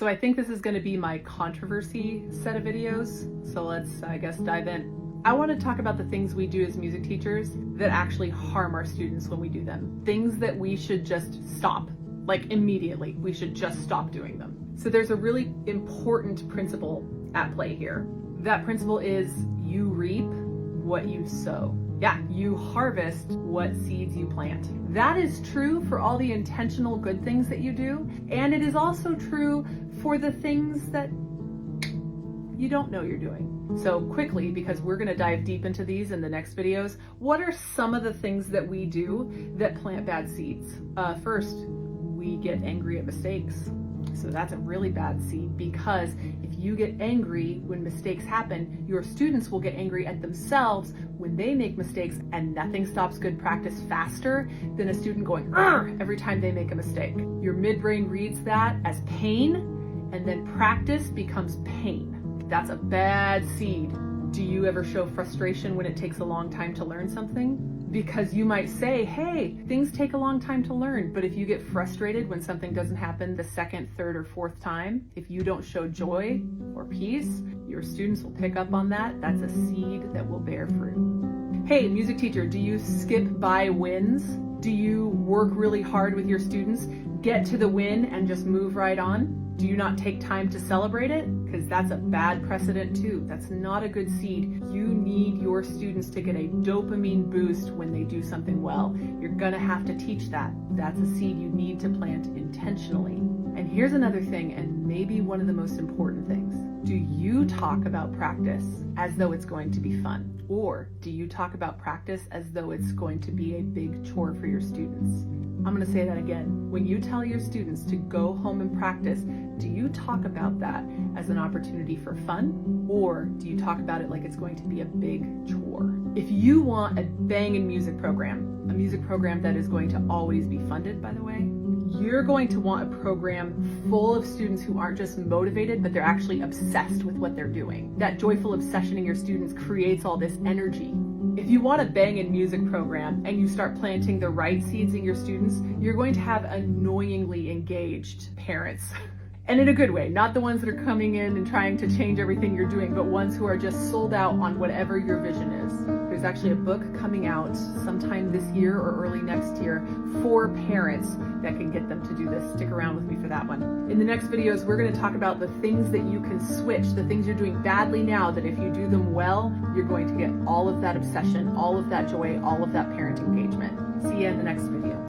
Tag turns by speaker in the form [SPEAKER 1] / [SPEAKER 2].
[SPEAKER 1] So I think this is going to be my controversy set of videos. So let's, I guess, dive in. I want to talk about the things we do as music teachers that actually harm our students when we do them. Things that we should just stop, like immediately. We should just stop doing them. So there's a really important principle at play here. That principle is you reap what you sow. Yeah, you harvest what seeds you plant. That is true for all the intentional good things that you do, and it is also true for the things that you don't know you're doing. So quickly, because we're gonna dive deep into these in the next videos, what are some of the things that we do that plant bad seeds? First, we get angry at mistakes. So that's a really bad seed, because if you get angry when mistakes happen, your students will get angry at themselves when they make mistakes, and nothing stops good practice faster than a student going "Arr!" every time they make a mistake. Your midbrain reads that as pain, and then practice becomes pain. That's a bad seed. Do you ever show frustration when it takes a long time to learn something? Because you might say, hey, things take a long time to learn, but if you get frustrated when something doesn't happen the second, third, or fourth time, if you don't show joy or peace, your students will pick up on that. That's a seed that will bear fruit. Hey, music teacher, do you skip by wins? Do you work really hard with your students, get to the win, and just move right on? Do you not take time to celebrate it? Because that's a bad precedent too. That's not a good seed. You need your students to get a dopamine boost when they do something well. You're gonna have to teach that. That's a seed you need to plant intentionally. And here's another thing, and maybe one of the most important things. Do you talk about practice as though it's going to be fun? Or do you talk about practice as though it's going to be a big chore for your students? I'm going to say that again. When you tell your students to go home and practice, do you talk about that as an opportunity for fun? Or do you talk about it like it's going to be a big chore? If you want a bangin' music program, a music program that is going to always be funded, by the way, you're going to want a program full of students who aren't just motivated, but they're actually obsessed with what they're doing. That joyful obsession in your students creates all this energy. If you want a bangin' music program and you start planting the right seeds in your students, you're going to have annoyingly engaged parents. And in a good way, not the ones that are coming in and trying to change everything you're doing, but ones who are just sold out on whatever your vision is. There's actually a book coming out sometime this year or early next year for parents that can get them to do this. Stick around with me for that one. In the next videos, we're going to talk about the things that you can switch, the things you're doing badly now that if you do them well, you're going to get all of that obsession, all of that joy, all of that parent engagement. See you in the next video.